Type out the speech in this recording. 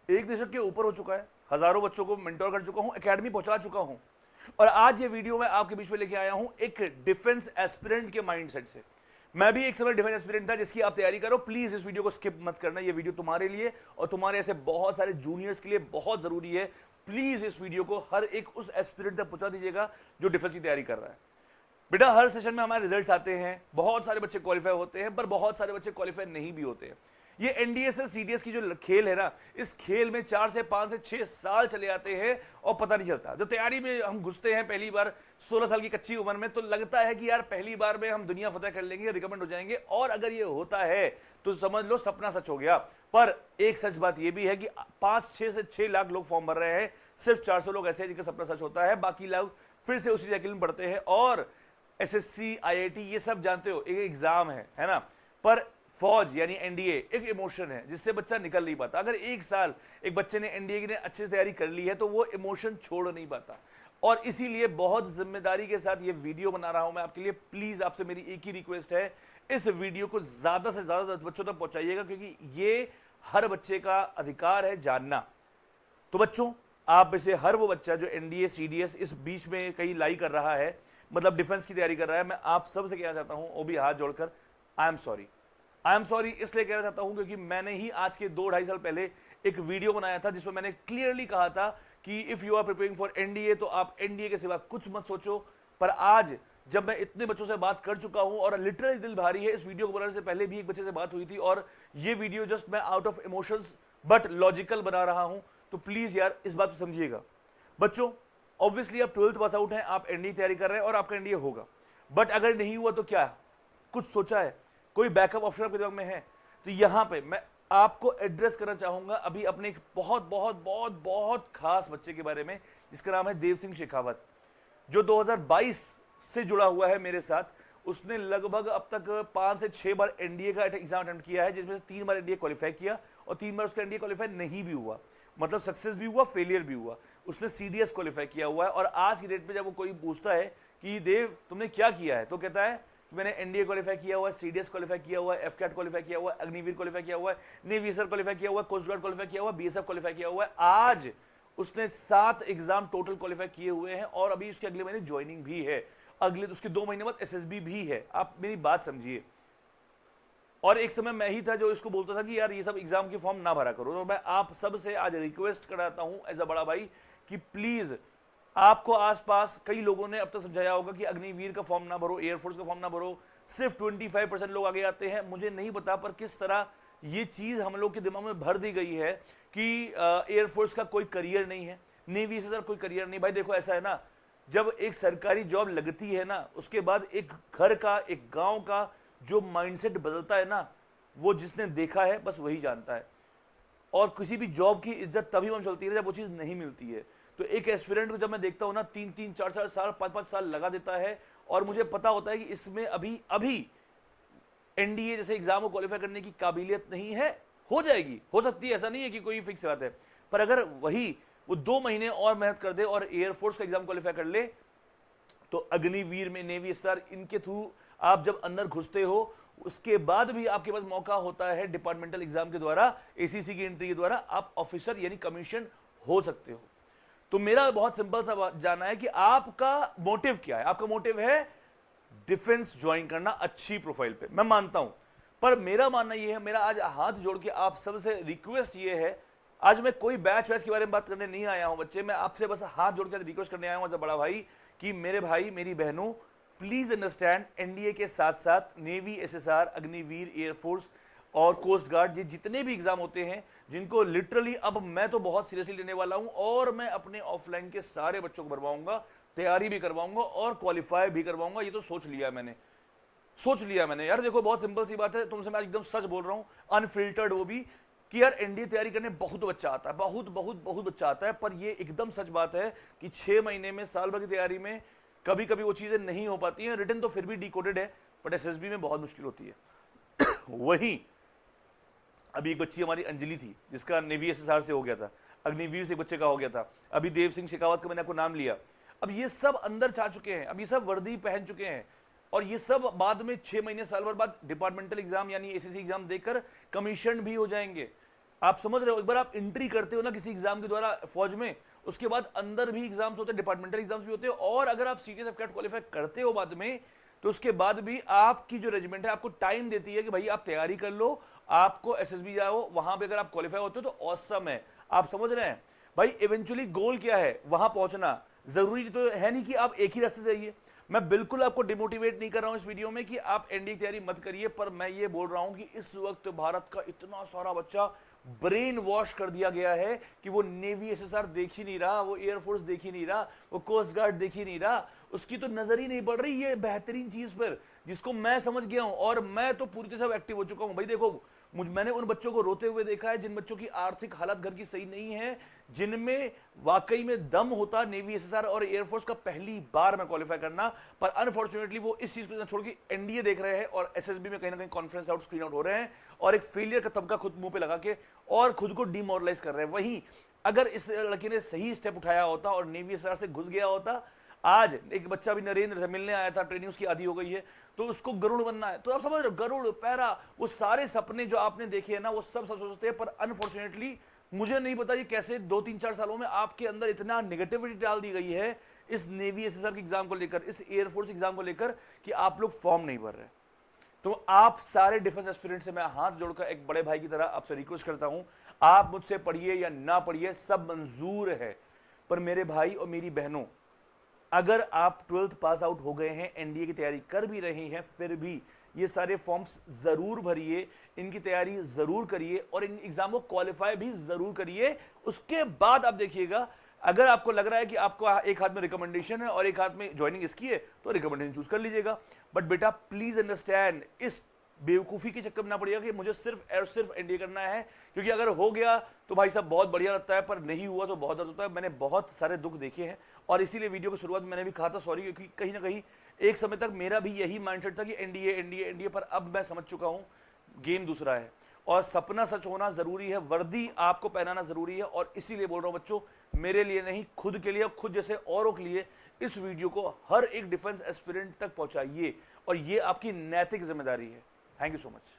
एक दशक के ऊपर हो चुका है, हजारों बच्चों को मेंटोर कर चुका हूं, एकेडमी पहुंचा चुका हूं, और आज ये वीडियो मैं आपके बीच में लेके आया हूं एक डिफेंस एस्पिरेंट के माइंडसेट से। मैं भी एक समय डिफेंस एस्पिरेंट था जिसकी आप तैयारी करो। प्लीज इस वीडियो को स्किप मत करना, ये वीडियो तुम्हारे लिए और तुम्हारे ऐसे बहुत सारे जूनियर्स के लिए बहुत जरूरी है। प्लीज इस वीडियो को हर एक उस एस्पिरेंट तक पहुंचा दीजिएगा जो डिफेंस की तैयारी कर रहा है। बेटा हर सेशन में हमारे रिजल्ट्स आते हैं, बहुत सारे बच्चे क्वालिफाई होते हैं, पर बहुत सारे बच्चे क्वालिफाई नहीं भी होते हैं। ये एनडीए से सीडीएस की जो खेल है ना, इस खेल में 4 से 5 से 6 साल चले जाते हैं और पता नहीं चलता। जो तैयारी में हम घुसते हैं पहली बार 16 साल की कच्ची उम्र में, तो लगता है कि यार पहली बार में हम दुनिया फतेह कर लेंगे, रिकमेंड हो जाएंगे, और अगर ये होता है तो समझ लो सपना सच हो गया। पर एक सच बात ये भी है कि 5-6 से 6 लाख लोग फॉर्म भर रहे हैं, सिर्फ 400 लोग ऐसे हैं जिनका सपना सच होता है, बाकी लोग फिर से उसी साइकिल में पढ़ते हैं। और एसएससी, आईआईटी, ये सब जानते हो एक एग्जाम है ना, पर फौज यानी एनडीए एक इमोशन है जिससे बच्चा निकल नहीं पाता। अगर एक साल एक बच्चे ने एनडीए की अच्छे से तैयारी कर ली है तो वो इमोशन छोड़ नहीं पाता, और इसीलिए बहुत जिम्मेदारी के साथ ये वीडियो बना रहा हूं मैं आपके लिए। प्लीज आपसे मेरी एक ही रिक्वेस्ट है, इस वीडियो को ज्यादा से ज्यादा बच्चों तक पहुंचाइएगा, क्योंकि ये हर बच्चे का अधिकार है जानना। तो बच्चों, आप में से हर वो बच्चा जो एनडीए सीडीएस इस बीच में कहीं लाई कर रहा है, मतलब डिफेंस की तैयारी कर रहा है, मैं आप सबसे कहना चाहता हूं, वो भी हाथ जोड़कर, I am sorry. I am sorry इसलिए कहना चाहता हूं क्योंकि मैंने ही आज के 2-2.5 साल पहले एक वीडियो बनाया था जिसमें मैंने क्लियरली कहा था कि if you are preparing for NDA तो आप एनडीए के सिवा कुछ मत सोचो। पर आज जब मैं इतने बच्चों से बात कर चुका हूं और लिटरली दिल भारी है, इस वीडियो को बनाने से पहले भी एक बच्चे से बात हुई थी, और ये वीडियो जस्ट मैं out of emotions but logical बना रहा हूं। तो प्लीज यार इस बात को समझिएगा। बच्चों, ऑब्वियसली आप 12th पास आउट हैं, आप एनडीए तैयारी कर रहे हैं और आपका एनडीए होगा, बट अगर नहीं हुआ तो क्या, कुछ सोचा है, कोई बैकअप ऑप्शन आपके दिमाग में है? तो यहां पे मैं आपको एड्रेस करना चाहूंगा अभी अपने एक बहुत बहुत बहुत बहुत खास बच्चे के बारे में, जिसका नाम है देव सिंह शेखावत, जो 2022 से जुड़ा हुआ है मेरे साथ। उसने लगभग अब तक 5 से 6 बार एनडीए का एग्जाम अटेम्प्ट किया है, जिसमें से 3 बार एनडीए क्वालिफाई किया और 3 बार उसका एनडीए क्वालिफाई नहीं भी हुआ, मतलब सक्सेस भी हुआ, फेलियर भी हुआ। उसने सीडीएस क्वालिफाई किया हुआ है, और आज की डेट में जब वो कोई पूछता है कि देव तुमने क्या किया है, तो कहता है कि मैंने एनडीए क्वालिफाई किया हुआ है, सीडीएस क्वालिफाई किया हुआ है, एफकैट क्वालिफाई किया हुआ है, अग्निवीर क्वालिफाई किया हुआ है, नेवी सर क्वालिफाई किया हुआ है, कोस्ट गार्ड क्वालिफाई किया हुआ है, बीएसएफ क्वालिफाई किया हुआ है। आज उसने 7 एग्जाम टोटल क्वालिफाई किए हुए हैं, और अभी उसके अगले महीने ज्वाइनिंग भी है, अगले उसके 2 महीने बाद एसएसबी भी है। आप मेरी बात समझिए। और एक समय मैं ही था जो इसको बोलता था कि यार ये सब एग्जाम के फॉर्म ना भरा करो। तो मैं आप सब से आज रिक्वेस्ट कराता हूं एज अ बड़ा भाई कि प्लीज, आपको आसपास कई लोगों ने अब तक समझाया होगा कि अग्निवीर का फॉर्म ना भरो, एयरफोर्स का फॉर्म ना भरो, सिर्फ 25% लोग आगे आते हैं। मुझे नहीं पता पर किस तरह ये चीज हम लोग के दिमाग में भर दी गई है कि एयरफोर्स का कोई करियर नहीं है, नेवी से सर कोई करियर नहीं। भाई देखो ऐसा है ना, जब एक सरकारी जॉब लगती है ना, उसके बाद एक घर का, एक गांव का जो माइंडसेट बदलता है ना, वो जिसने देखा है बस वही जानता है। और किसी भी जॉब की इज्जत तभी वहां चलती है जब वो चीज नहीं मिलती है। तो एक एस्पिरेंट को जब मैं देखता हूं ना, 3-3, 4-4 साल, 5-5 साल लगा देता है, और मुझे पता होता है कि इसमें अभी एनडीए जैसे एग्जाम को क्वालिफाई करने की काबिलियत नहीं है। हो जाएगी, हो सकती है, ऐसा नहीं है कि कोई फिक्स बात है, पर अगर वही वो 2 महीने और मेहनत कर दे और एयरफोर्स का एग्जाम क्वालिफाई कर ले, तो अग्निवीर में, नेवी स्टार, इनके थ्रू आप जब अंदर घुसते हो, उसके बाद भी आपके पास मौका होता है डिपार्टमेंटल एग्जाम के द्वारा, एसीसी की एंट्री के द्वारा आप ऑफिसर यानी कमीशन हो सकते हो। तो मेरा बहुत सिंपल सा जानना है कि आपका मोटिव क्या है। आपका मोटिव है डिफेंस ज्वाइन करना अच्छी प्रोफाइल पे, मैं मानता हूं, पर मेरा मानना यह है, मेरा आज हाथ जोड़ के आप सबसे रिक्वेस्ट ये है, आज मैं कोई बैच वैच के बारे में बात करने नहीं आया हूं बच्चे, मैं आपसे बस हाथ जोड़ के रिक्वेस्ट करने आया हूं एज अ बड़ा भाई कि मेरे भाई मेरी बहनों, प्लीज अंडरस्टैंड, एनडीए के साथ साथ नेवी, एसएसआर, अग्निवीर, एयरफोर्स और कोस्ट गार्ड, ये जितने भी एग्जाम होते हैं जिनको लिटरली अब मैं तो बहुत सीरियसली लेने वाला हूं, और मैं अपने ऑफलाइन के सारे बच्चों को भरवाऊंगा, तैयारी भी करवाऊंगा और क्वालिफाई भी करवाऊंगा। ये तो सोच लिया मैंने यार। देखो बहुत सिंपल सी बात है, तुमसे मैं एकदम सच बोल रहा हूं, अनफिल्टर्ड, वो भी कि यार एनडीए तैयारी करने बहुत बच्चा आता है, बहुत बहुत बहुत बच्चा आता है, पर ये एकदम सच बात है कि 6 महीने में, साल भर की तैयारी में कभी कभी वो चीजें नहीं हो पाती हैं। रिटन तो फिर भी डिकोडेड है, बट एसएसबी में बहुत मुश्किल होती है। वहीं अभी एक बच्ची हमारी अंजलि थी जिसका नेवी एसएसआर से हो गया था, अग्निवीर से एक बच्चे का हो गया था, अभी देव सिंह शेखावत का मैंने आपको नाम लिया। अब ये सब अंदर जा चुके हैं, अब ये सब वर्दी पहन चुके हैं, और ये सब बाद में 6 महीने, साल भर बाद डिपार्टमेंटल एग्जाम यानी एसीसी एग्जाम देकर कमीशन भी हो जाएंगे। आप समझ रहे हो, एक बार आप एंट्री करते हो ना किसी एग्जाम के द्वारा फौज में, उसके बाद अंदर भी एग्जाम्स होते हैं, डिपार्टमेंटल एग्जाम्स भी होते हैं, और अगर आप सीटीएस कैट क्वालिफाई करते हो बाद में, तो उसके बाद भी आपकी जो रेजिमेंट है आपको टाइम देती है कि भाई आप तैयारी कर लो, आपको एसएसबी जाओ, वहां पे अगर आप क्वालिफाई होते हो तो ऑसम है। आप समझ रहे हैं भाई, इवेंचुअली गोल क्या है, वहां पहुंचना। जरूरी तो है नहीं कि आप एक ही रास्ते से जाइए। मैं बिल्कुल आपको डिमोटिवेट नहीं कर रहा हूं इस वीडियो में कि आप एनडीए की तैयारी मत करिए, पर मैं ये बोल रहा हूं कि इस वक्त भारत का इतना सारा बच्चा ब्रेन वॉश कर दिया गया है कि वो नेवी एसएसआर देख ही नहीं रहा, वो एयरफोर्स देख ही नहीं रहा, वो कोस्ट गार्ड देख ही नहीं रहा, उसकी तो नजर ही नहीं पड़ रही ये बेहतरीन चीज पर, जिसको मैं समझ गया हूं। और मैं तो पूरी तरह से एक्टिव हो चुका हूं भाई। देखो, मैंने उन बच्चों को रोते हुए देखा है जिन बच्चों की आर्थिक हालत घर की सही नहीं है, जिनमें वाकई में दम होता नेवी एसएसआर और एयरफोर्स का पहली बार में क्वालिफाई करना, पर अनफॉर्चुनेटली वो इस चीज को छोड़ के एनडीए देख रहे हैं और एसएसबी में कहीं ना कहीं कॉन्फ्रेंस आउट, स्क्रीन आउट हो रहे हैं, और एक फेलियर का तबका खुद मुंह पे लगा के और खुद को डिमोरलाइज कर रहे हैं। वहीं अगर इस लड़के ने सही स्टेप उठाया होता और नेवी एसएसआर से घुस गया होता, आज एक बच्चा भी नरेंद्र से मिलने आया था, ट्रेनिंग उसकी आधी हो गई है, तो उसको गरुड़ बनना है। तो आप समझ रहे हो, गरुड़, पैरा, वो सारे सपने जो आपने देखे हैं ना, वो सब सोचते हैं, पर अनफॉर्चुनेटली मुझे नहीं पता ये कैसे 2-3-4 सालों में आपके अंदर इतना नेगेटिविटी डाल दी गई है इस नेवी एसएसआर के एग्जाम को लेकर, इस एयरफोर्स एग्जाम को लेकर, कि आप लोग फॉर्म नहीं भर रहे। तो आप सारे डिफेंस एस्पिरेंट से मैं हाथ जोड़कर एक बड़े भाई की तरह आपसे रिक्वेस्ट करता हूं, आप मुझसे पढ़िए या ना पढ़िए, सब मंजूर है, पर मेरे भाई और मेरी बहनों, अगर आप 12th पास आउट हो गए हैं, एनडीए की तैयारी कर भी रहे हैं, फिर भी ये सारे फॉर्म्स जरूर भरिए, इनकी तैयारी जरूर करिए और इन एग्जाम को क्वालिफाई भी जरूर करिए। उसके बाद आप देखिएगा, अगर आपको लग रहा है कि आपको एक हाथ में रिकमेंडेशन है और एक हाथ में ज्वाइनिंग इसकी है, तो रिकमेंडेशन चूज कर लीजिएगा। बट बेटा प्लीज अंडरस्टैंड, इस बेवकूफ़ी के चक्कर में ना पड़िएगा कि मुझे सिर्फ और सिर्फ एनडीए करना है, क्योंकि अगर हो गया तो भाई साहब बहुत बढ़िया लगता है, पर नहीं हुआ तो बहुत दर्द होता है। मैंने बहुत सारे दुख देखे हैं और इसीलिए वीडियो की शुरुआत मैंने भी कहा था सॉरी, क्योंकि कहीं ना कहीं एक समय तक मेरा भी यही माइंडसेट था कि एनडीए एनडीए एनडीए, पर अब मैं समझ चुका हूँ गेम दूसरा है और सपना सच होना जरूरी है, वर्दी आपको पहनाना जरूरी है। और इसीलिए बोल रहा हूँ बच्चों, मेरे लिए नहीं, खुद के लिए, खुद जैसे औरों के लिए इस वीडियो को हर एक डिफेंस एस्पिरेंट तक पहुंचाइए, और ये आपकी नैतिक जिम्मेदारी है। Thank you so much.